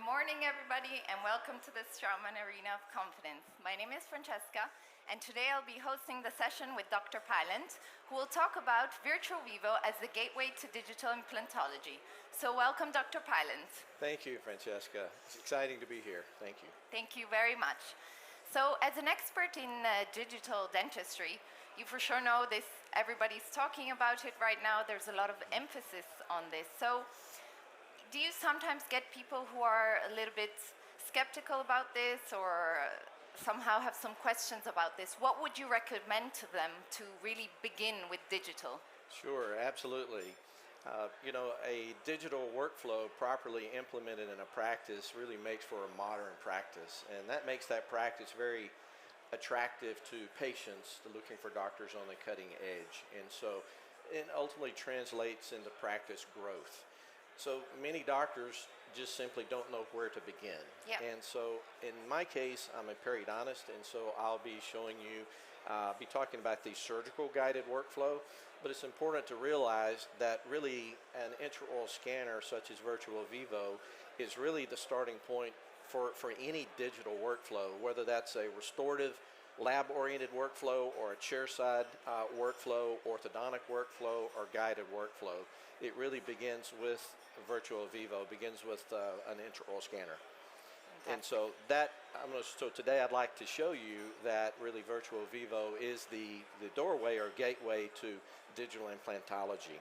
morning, everybody, and welcome to the Straumann Arena of Confidence. My name is Francesca, and today I'll be hosting the session with Dr. Pylant, who will talk about Virtuo Vivo as the gateway to digital implantology. So welcome, Dr. Pylant. Thank you, Francesca. It's exciting to be here. Thank you. Thank you very much. So as an expert in digital dentistry, you for sure know this, everybody's talking about it right now. There's a lot of emphasis on this. So do you sometimes get people who are a little bit skeptical about this or somehow have some questions about this? What would you recommend to them to really begin with digital? Sure, absolutely. A digital workflow properly implemented in a practice really makes for a modern practice, and that makes that practice very attractive to patients looking for doctors on the cutting edge, and so it ultimately translates into practice growth. So many doctors just simply don't know where to begin. Yeah. And so in my case, I'm a periodontist, and so I'll be showing you, be talking about the surgical guided workflow, but it's important to realize that really an intraoral scanner such as Virtuo Vivo is really the starting point for any digital workflow, whether that's a restorative lab-oriented workflow or a chairside workflow, orthodontic workflow, or guided workflow. It really begins with Virtuo Vivo, begins with an intraoral scanner. Fantastic. And so today I'd like to show you that really Virtuo Vivo is the doorway or gateway to digital implantology.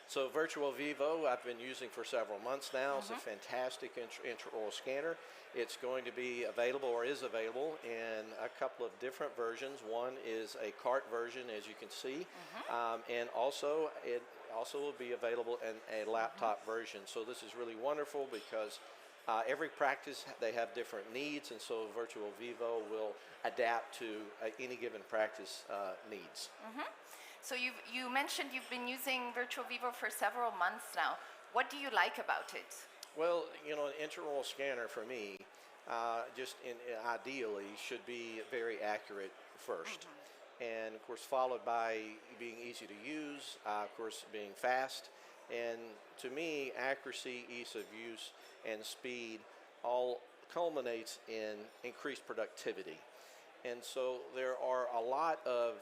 So Virtuo Vivo I've been using for several months now. It's a fantastic intraoral scanner. It's going to be available or is available in a couple of different versions. One is a cart version, as you can see, and also it also will be available in a laptop version. So this is really wonderful because every practice, they have different needs, and so Virtuo Vivo will adapt to any given practice needs. So you mentioned you've been using Virtuo Vivo for several months now. What do you like about it? Well, an intraoral scanner for me, ideally, should be very accurate first. And of course, followed by being easy to use, of course, being fast. And to me, accuracy, ease of use, and speed all culminates in increased productivity. And so there are a lot of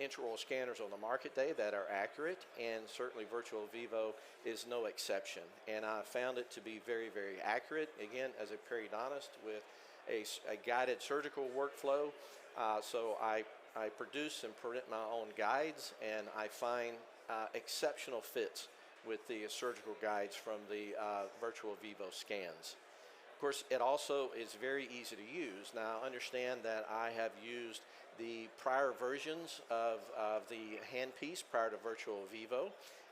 intraoral scanners on the market today that are accurate, and certainly Virtuo Vivo is no exception. And I found it to be very, very accurate, again, as a periodontist with a guided surgical workflow. So I produce and print my own guides, and I find exceptional fits with the surgical guides from the Virtuo Vivo scans. Of course, it also is very easy to use. Now, understand that I have used the prior versions of the handpiece prior to Virtuo Vivo,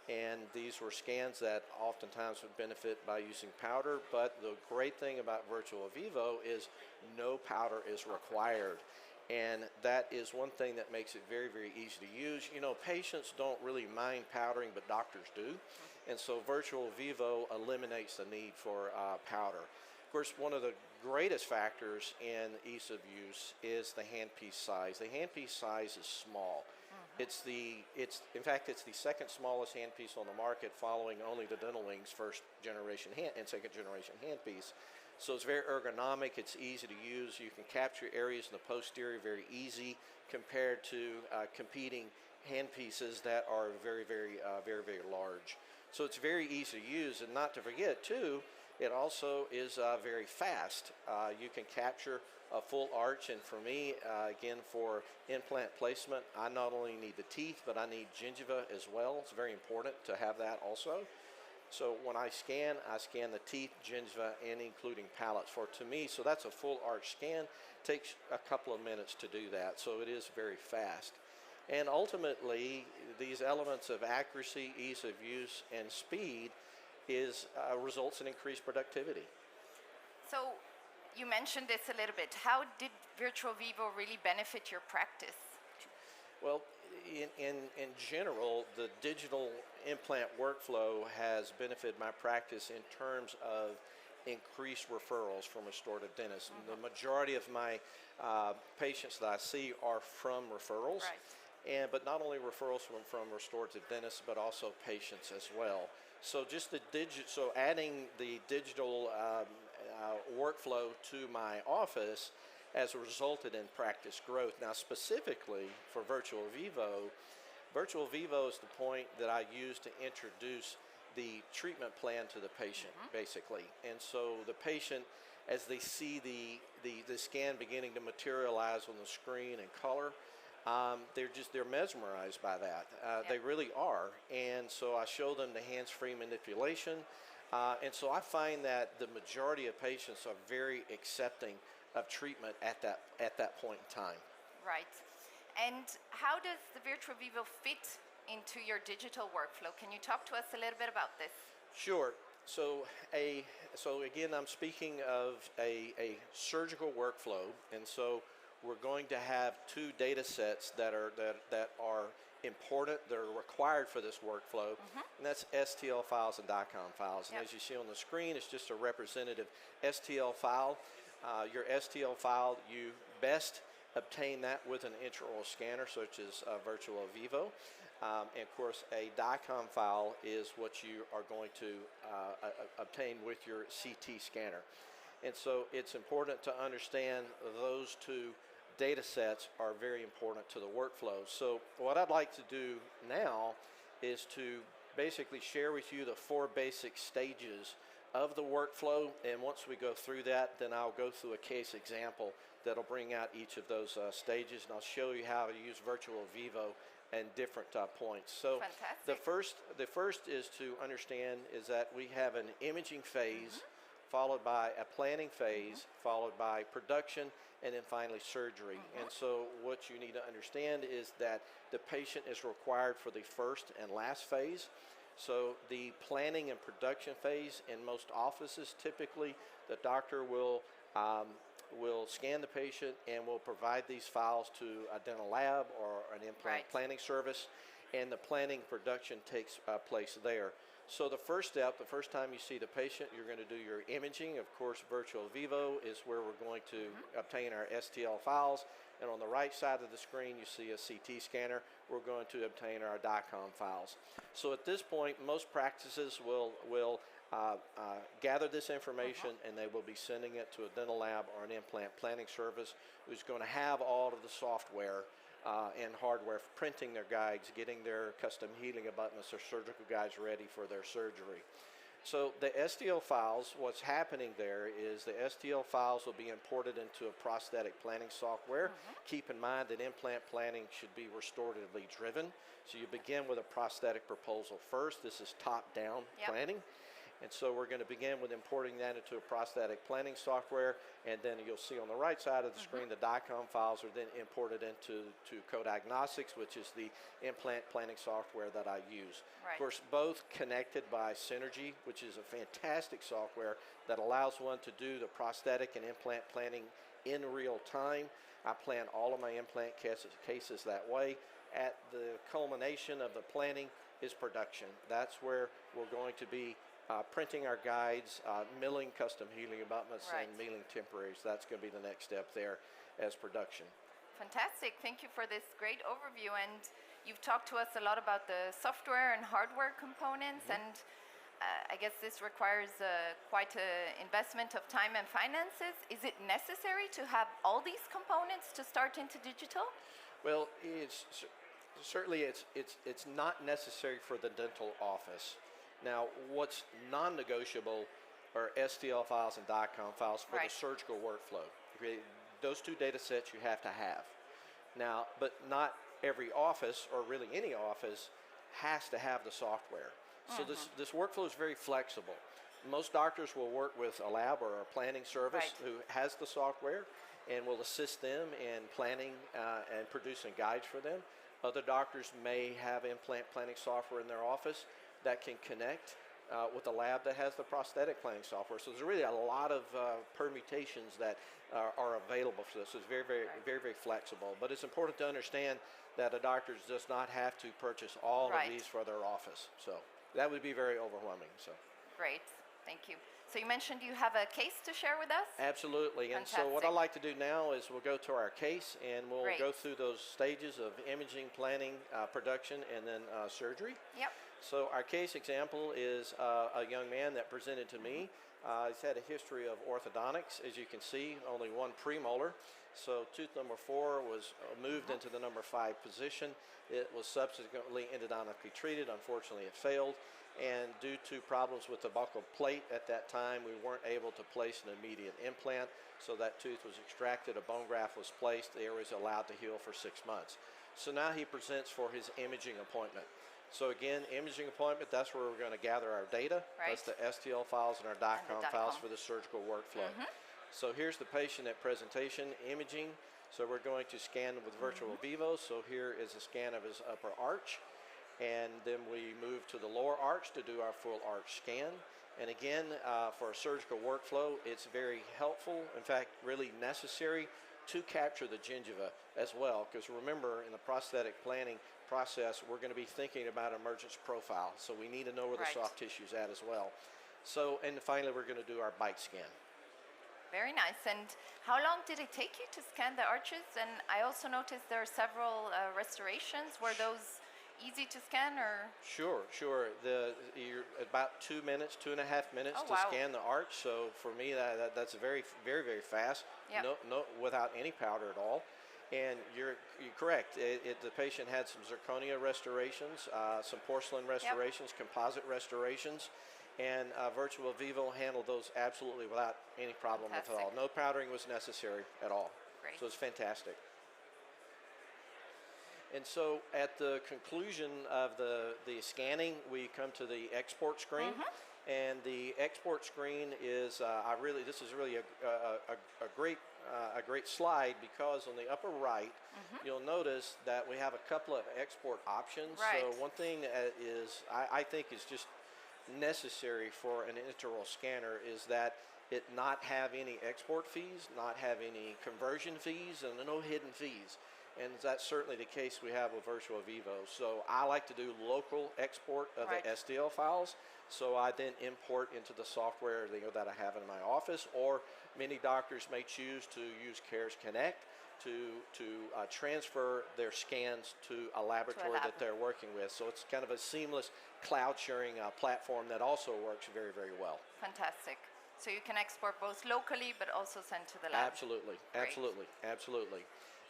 and these were scans that oftentimes would benefit by using powder, but the great thing about Virtuo Vivo is no powder is required. And that is one thing that makes it very, very easy to use. Patients don't really mind powdering, but doctors do. And so Virtuo Vivo eliminates the need for powder. Of course, one of the greatest factors in ease of use is the handpiece size. The handpiece size is small. In fact, it's the second smallest handpiece on the market, following only the Dental Wings first generation and second generation handpiece. So it's very ergonomic, it's easy to use. You can capture areas in the posterior very easy compared to competing handpieces that are very, very large. So it's very easy to use, and not to forget too, it also is very fast. You can capture a full arch, and for me, again, for implant placement, I not only need the teeth, but I need gingiva as well. It's very important to have that also. So when I scan the teeth, gingiva, and including palates. To me, so that's a full arch scan. Takes a couple of minutes to do that, so it is very fast. And ultimately, these elements of accuracy, ease of use, and speed results in increased productivity. So you mentioned this a little bit. How did Virtuo Vivo really benefit your practice? Well, in general, the digital implant workflow has benefited my practice in terms of increased referrals from restorative dentists. The majority of my patients that I see are from referrals. Right. But not only referrals from restorative dentists, but also patients as well. So just so adding the digital workflow to my office has resulted in practice growth. Now specifically for Virtual Vivo is the point that I use to introduce the treatment plan to the patient, basically. And so the patient, as they see the scan beginning to materialize on the screen in color, they're mesmerized by that. They really are. And so I show them the hands-free manipulation. And so I find that the majority of patients are very accepting of treatment at that point in time. Right. And how does the Virtuo Vivo fit into your digital workflow? Can you talk to us a little bit about this? Sure. So again, I'm speaking of a surgical workflow, and so we're going to have two data sets that are important, that are required for this workflow, and that's STL files and DICOM files. And as you see on the screen, it's just a representative STL file. Your STL file, you best obtain that with an intraoral scanner such as Virtuo Vivo. And of course, a DICOM file is what you are going to obtain with your CT scanner. And so it's important to understand those two data sets are very important to the workflow. So what I'd like to do now is to basically share with you the 4 basic stages of the workflow, and once we go through that, then I'll go through a case example that'll bring out each of those stages, and I'll show you how to use Virtuo Vivo and different points. So fantastic. the first is to understand is that we have an imaging phase, followed by a planning phase, followed by production, and then finally surgery. And so what you need to understand is that the patient is required for the first and last phase. So the planning and production phase in most offices, typically the doctor will scan the patient and will provide these files to a dental lab or an implant planning service, and the planning production takes place there. So the first step, the first time you see the patient, you're going to do your imaging. Of course, Virtuo Vivo is where we're going to obtain our STL files. And on the right side of the screen, you see a CT scanner. We're going to obtain our DICOM files. So at this point, most practices will gather this information and they will be sending it to a dental lab or an implant planning service who's going to have all of the software and hardware for printing their guides, getting their custom healing abutments or surgical guides ready for their surgery. So the STL files, what's happening there is the STL files will be imported into a prosthetic planning software. Keep in mind that implant planning should be restoratively driven. So you begin with a prosthetic proposal first. This is top-down planning. And so we're going to begin with importing that into a prosthetic planning software, and then you'll see on the right side of the screen the DICOM files are then imported into Co-Diagnostics, which is the implant planning software that I use. Of course, both connected by Synergy, which is a fantastic software that allows one to do the prosthetic and implant planning in real time. I plan all of my implant cases that way. At the culmination of the planning is production. That's where we're going to be printing our guides, milling custom healing abutments, and milling temporaries. That's going to be the next step there as production. Fantastic. Thank you for this great overview. And you've talked to us a lot about the software and hardware components, and I guess this requires quite an investment of time and finances. Is it necessary to have all these components to start into digital? Well, certainly it's not necessary for the dental office. Now, what's non-negotiable are STL files and DICOM files for the surgical workflow. Okay, those two data sets you have to have. Now, but not every office, or really any office, has to have the software. So this workflow is very flexible. Most doctors will work with a lab or a planning service who has the software and will assist them in planning and producing guides for them. Other doctors may have implant planning software in their office that can connect with a lab that has the prosthetic planning software. So there's really a lot of permutations that are available for this. It's very flexible. But it's important to understand that a doctor does not have to purchase all of these for their office. So that would be very overwhelming. So great, thank you. So you mentioned you have a case to share with us? Absolutely. Fantastic. And so what I'd like to do now is we'll go to our case and we'll go through those stages of imaging, planning, production, and then surgery. Yep. So our case example is a young man that presented to me. He's had a history of orthodontics, as you can see, only one premolar. So tooth number 4 was moved into the number 5 position. It was subsequently endodontically treated. Unfortunately, it failed. And due to problems with the buccal plate at that time, we weren't able to place an immediate implant. So that tooth was extracted, a bone graft was placed, the area was allowed to heal for 6 months. So now he presents for his imaging appointment. So again, imaging appointment, that's where we're going to gather our data. Right. That's the STL files and our DICOM files for the surgical workflow. So here's the patient at presentation, imaging. So we're going to scan with Virtuo Vivo. So here is a scan of his upper arch. And then we move to the lower arch to do our full arch scan. And again, for a surgical workflow, it's very helpful, in fact, really necessary to capture the gingiva as well. Because remember, in the prosthetic planning process, we're going to be thinking about emergence profile. So we need to know where the soft tissue is at as well. So, and finally, we're going to do our bite scan. Very nice. And how long did it take you to scan the arches? And I also noticed there are several restorations. Were those easy to scan, or? Sure. You're about 2 minutes, 2.5 minutes to scan the arch. So for me, that's very, very, very fast. Yep. No, without any powder at all. And you're correct. The patient had some zirconia restorations, some porcelain restorations, composite restorations, and Virtuo Vivo handled those absolutely without any problem at all. No powdering was necessary at all. Great. So it's fantastic. And so at the conclusion of the scanning, we come to the export screen. And the export screen is, this is really a great slide, because on the upper right, you'll notice that we have a couple of export options. Right. So one thing that is, I think is just necessary for an intraoral scanner is that it not have any export fees, not have any conversion fees, and no hidden fees. And that's certainly the case we have with Virtuo Vivo. So I like to do local export of the STL files. So I then import into the software that I have in my office, or many doctors may choose to use CARES Connect to transfer their scans to a laboratory that they're working with. So it's kind of a seamless cloud sharing platform that also works very, very well. Fantastic. So you can export both locally, but also send to the lab. Absolutely, absolutely.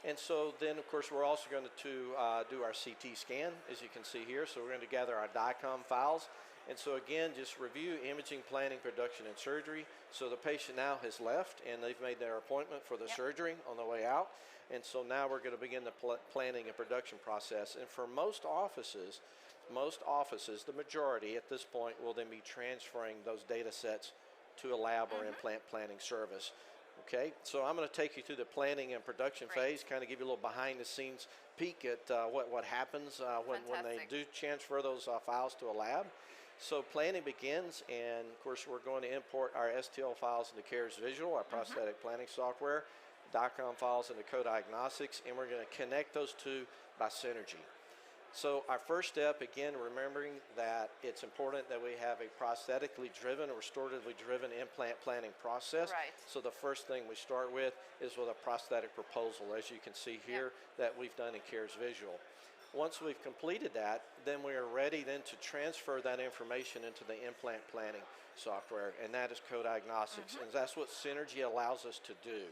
And so then, of course, we're also going to do our CT scan, as you can see here. So we're going to gather our DICOM files. And so again, just review imaging, planning, production, and surgery. So the patient now has left, and they've made their appointment for the surgery on the way out. And so now we're going to begin the planning and production process. And for most offices, the majority at this point will then be transferring those data sets to a lab or implant planning service. Okay, so I'm going to take you through the planning and production phase, kind of give you a little behind the scenes peek at what happens when they do transfer those files to a lab. So planning begins, and of course we're going to import our STL files into CARES Visual, our prosthetic planning software, DICOM files into Co-Diagnostics, and we're going to connect those two by synergy. So our first step, again, remembering that it's important that we have a prosthetically driven or restoratively driven implant planning process. Right. So the first thing we start with is with a prosthetic proposal, as you can see here, that we've done in CARES Visual. Once we've completed that, then we are ready then to transfer that information into the implant planning software, and that is Co-Diagnostics, and that's what Synergy allows us to do.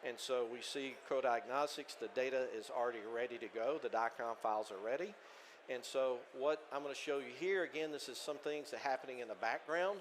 And so we see Co-Diagnostics, the data is already ready to go, the DICOM files are ready. And so what I'm going to show you here, again, this is some things that are happening in the background,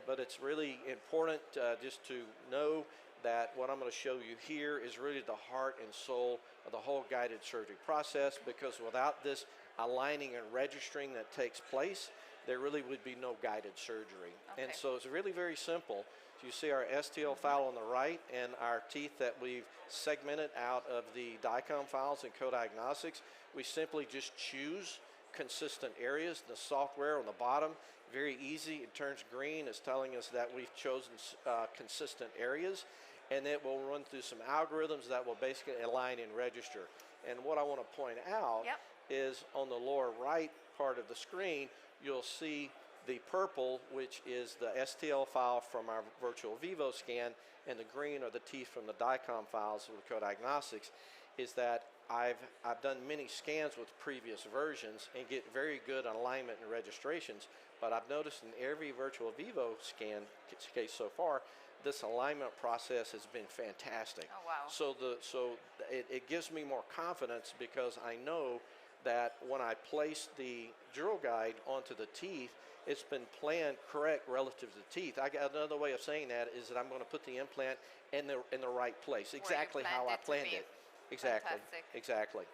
but it's really important just to know that what I'm going to show you here is really the heart and soul of the whole guided surgery process, because without this aligning and registering that takes place, there really would be no guided surgery. And so it's really very simple. You see our STL file on the right and our teeth that we've segmented out of the DICOM files and Co-Diagnostics. We simply just choose consistent areas. The software on the bottom, very easy. It turns green. It's telling us that we've chosen consistent areas, and it will run through some algorithms that will basically align and register. And what I want to point out is on the lower right part of the screen, you'll see the purple, which is the STL file from our Virtuo Vivo scan, and the green are the teeth from the DICOM files with Co-Diagnostics, is that I've done many scans with previous versions and get very good alignment and registrations, but I've noticed in every Virtual Vivo scan case so far, this alignment process has been fantastic. Oh, wow. It gives me more confidence because I know that when I place the drill guide onto the teeth, it's been planned correct relative to the teeth. I got another way of saying that is that I'm going to put the implant in the right place, exactly how I planned it. Exactly. Fantastic. Exactly.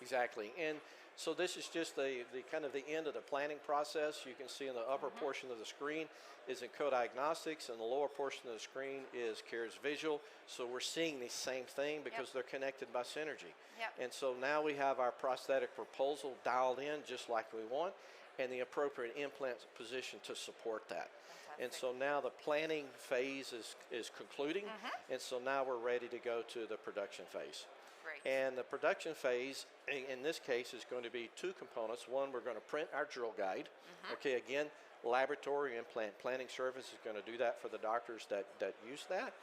Exactly. And so this is just the kind of the end of the planning process. You can see in the upper portion of the screen is Encode Diagnostics, and the lower portion of the screen is Cares Visual. So we're seeing the same thing because they're connected by synergy. Yep. And so now we have our prosthetic proposal dialed in just like we want, and the appropriate implant position to support that. Fantastic. And so now the planning phase is concluding, and so now we're ready to go to the production phase. Great. And the production phase, in this case, is going to be two components. One, we're going to print our drill guide. Okay, again, laboratory implant planning service is going to do that for the doctors that use that.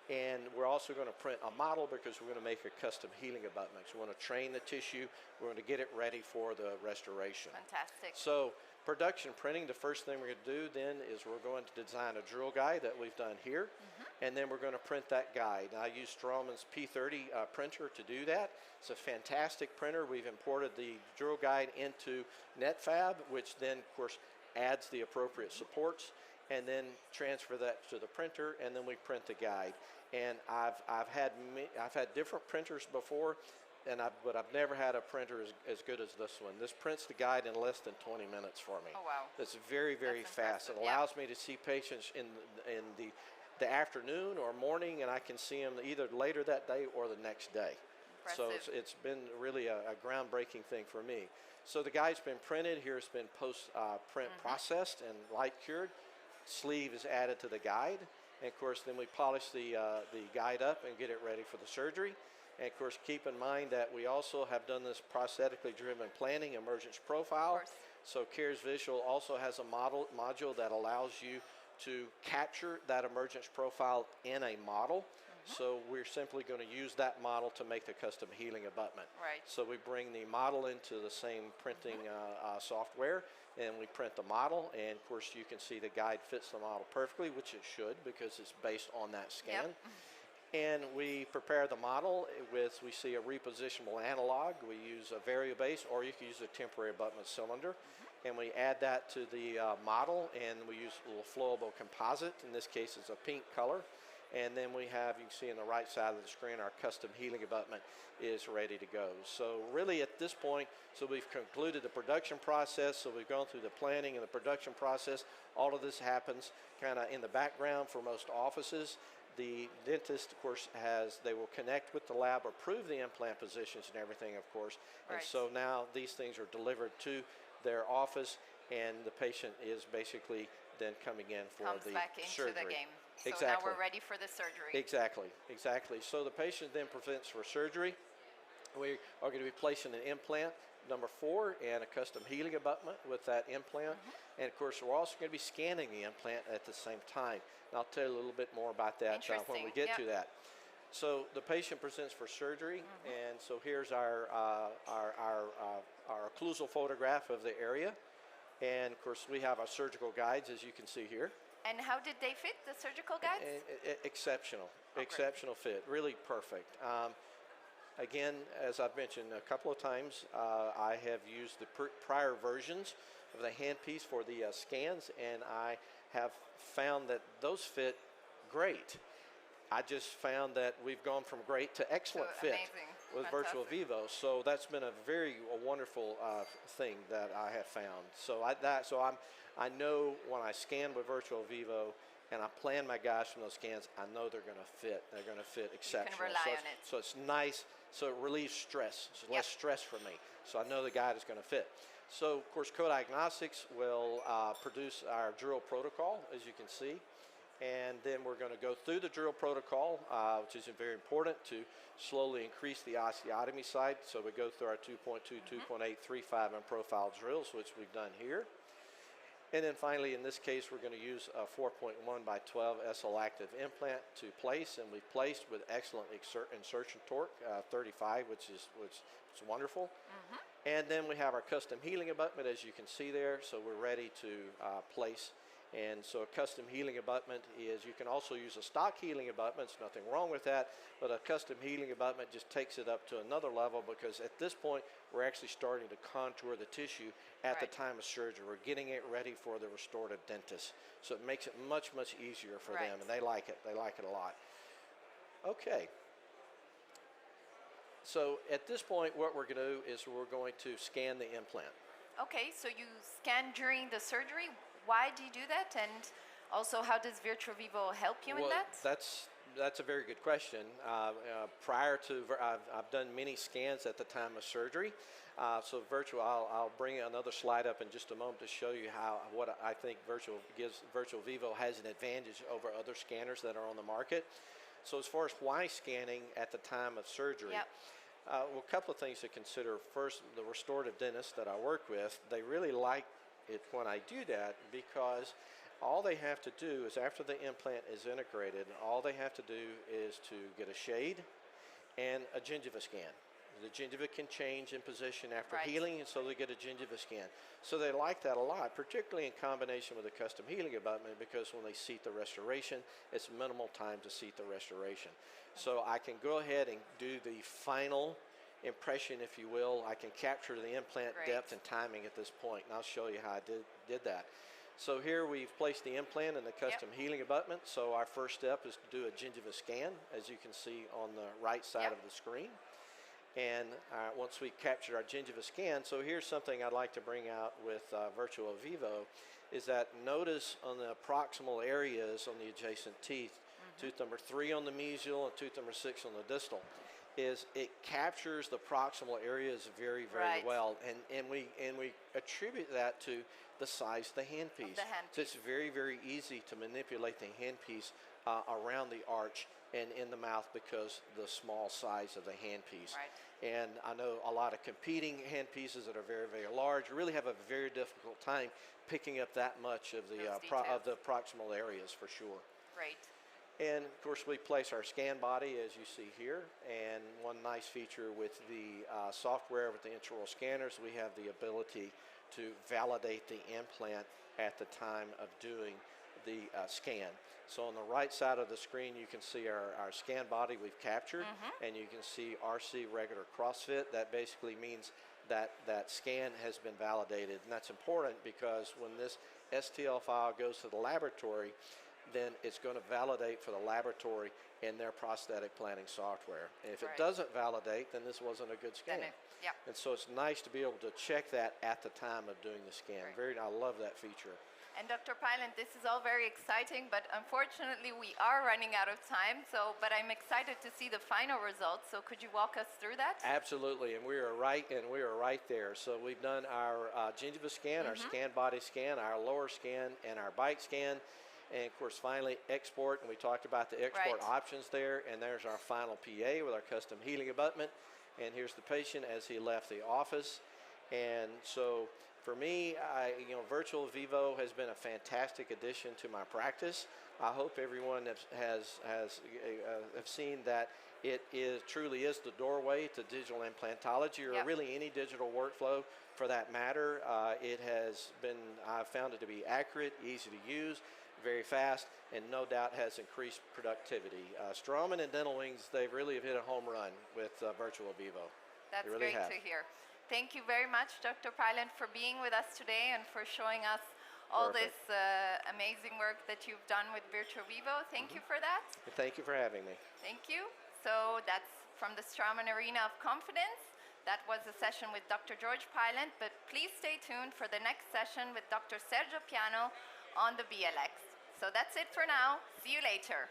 And we're also going to print a model because we're going to make a custom healing abutment. So we want to train the tissue. We're going to get it ready for the restoration. Fantastic. So production printing, the first thing we're going to do then is we're going to design a drill guide that we've done here. And then we're going to print that guide. I use Straumann's P30 printer to do that. It's a fantastic printer. We've imported the drill guide into NetFab, which then, of course, adds the appropriate supports, and then transfer that to the printer, and then we print the guide. And I've had different printers before, but I've never had a printer as good as this one. This prints the guide in less than 20 minutes for me. Oh, wow. It's very, very fast. It impressive. allows me to see patients in the afternoon or morning, and I can see them either later that day or the next day. Impressive. So it's been really a groundbreaking thing for me. So the guide's been printed. Here it's been post-print processed and light cured. Sleeve is added to the guide. And of course, then we polish the guide up and get it ready for the surgery. And of course, keep in mind that we also have done this prosthetically driven planning emergence profile. So Cares Visual also has a module that allows you to capture that emergence profile in a model. So we're simply going to use that model to make the custom healing abutment. Right. So we bring the model into the same printing software, and we print the model, and of course you can see the guide fits the model perfectly, which it should because it's based on that scan. And we prepare the model with, we see a repositionable analog. We use a variable base, or you can use a temporary abutment cylinder. And we add that to the model, and we use a little flowable composite. In this case, it's a pink color. And then we have, you can see on the right side of the screen, our custom healing abutment is ready to go. So really at this point, so we've concluded the production process, so we've gone through the planning and the production process. All of this happens kind of in the background for most offices. The dentist, of course, they will connect with the lab, approve the implant positions and everything, of course. And so now these things are delivered to their office, and the patient is basically then coming in for the back into surgery. the game. So Exactly. now we're ready for the surgery. Exactly, exactly. So the patient then presents for surgery. We are going to be placing an implant, number 4, and a custom healing abutment with that implant. And of course, we're also going to be scanning the implant at the same time. And I'll tell you a little bit more about that when we get to that. So the patient presents for surgery, and so here's our occlusal photograph of the area. And of course, we have our surgical guides, as you can see here. And how did they fit, the surgical guides? Exceptional, exceptional fit, really perfect. Again, as I've mentioned a couple of times, I have used the prior versions of the handpiece for the scans, and I have found that those fit great. I just found that we've gone from great to excellent fit with Virtuo Vivo. So that's been a wonderful thing that I have found. So I know when I scan with Virtuo Vivo and I plan my guys from those scans, I know they're going to fit. They're going to fit exceptional. You can rely on it. So it's nice. So it relieves stress. So less stress for me. So I know the guide is going to fit. So of course, Co-Diagnostics will produce our drill protocol, as you can see. And then we're going to go through the drill protocol, which is very important to slowly increase the osteotomy site. So we go through our 2.2, 2.8, 3.5, and profile drills, which we've done here. And then finally, in this case, we're going to use a 4.1 by 12 SL active implant to place, and we've placed with excellent insertion torque, 35, which is wonderful. And then we have our custom healing abutment, as you can see there, so we're ready to place. And so a custom healing abutment is, you can also use a stock healing abutment, there's nothing wrong with that, but a custom healing abutment just takes it up to another level, because at this point we're actually starting to contour the tissue at the time of surgery. We're getting it ready for the restorative dentist. So it makes it much, much easier for them, and they like it. They like it a lot. Okay. So at this point, what we're going to do is we're going to scan the implant. Okay, so you scan during the surgery. Why do you do that? And also, how does Virtuo Vivo help you in that? That's a very good question. Prior to, I've done many scans at the time of surgery. So Virtuo, I'll bring another slide up in just a moment to show you what I think Virtuo Vivo has an advantage over other scanners that are on the market. So as far as why scanning at the time of surgery, well, a couple of things to consider. First, the restorative dentists that I work with, they really like it when I do that, because all they have to do is, after the implant is integrated, all they have to do is to get a shade and a gingiva scan. The gingiva can change in position after healing, and so they get a gingiva scan. So they like that a lot, particularly in combination with a custom healing abutment, because when they seat the restoration, it's minimal time to seat the restoration. So I can go ahead and do the final impression, if you will. I can capture the implant depth and timing at this point, and I'll show you how I did that. So here we've placed the implant in the custom healing abutment. So our first step is to do a gingiva scan, as you can see on the right side of the screen. And once we captured our gingiva scan, so here's something I'd like to bring out with Virtuo Vivo, is that notice on the proximal areas on the adjacent teeth, tooth number 3 on the mesial and tooth number 6 on the distal, is it captures the proximal areas very, very well, and we attribute that to the size of the handpiece. So it's very, very easy to manipulate the handpiece around the arch and in the mouth, because the small size of the handpiece. And I know a lot of competing handpieces that are very, very large really have a very difficult time picking up that much of the proximal areas, for sure. And of course, we place our scan body, as you see here. And one nice feature with the software, with the intraoral scanners, we have the ability to validate the implant at the time of doing the scan. So on the right side of the screen, you can see our scan body we've captured, and you can see RC regular crossfit. That basically means that that scan has been validated, and that's important, because when this STL file goes to the laboratory, then it's going to validate for the laboratory in their prosthetic planning software. And if it doesn't validate, then this wasn't a good scan. And so it's nice to be able to check that at the time of doing the scan. I love that feature. And Dr. Pylant, this is all very exciting, but unfortunately we are running out of time. But I'm excited to see the final results. So could you walk us through that? Absolutely, and we are right there. So we've done our gingiva scan, our scan body scan, our lower scan, and our bite scan. And of course, finally, export, and we talked about the export options there. And there's our final PA with our custom healing abutment. And here's the patient as he left the office. And so for me, Virtuo Vivo has been a fantastic addition to my practice. I hope everyone have seen that it truly is the doorway to digital implantology, or really any digital workflow for that matter. I've found it to be accurate, easy to use, very fast, and no doubt has increased productivity. Straumann and Dental Wings, they really have hit a home run with Virtuo Vivo. That's really great to hear. Thank you very much, Dr. Pylant, for being with us today and for showing us all this amazing work that you've done with Virtuo Vivo. Thank you for that. Thank you for having me. Thank you. So that's from the Straumann Arena of Confidence. That was a session with Dr. George Pylant, but please stay tuned for the next session with Dr. Sergio Piano on the BLX. So that's it for now. See you later.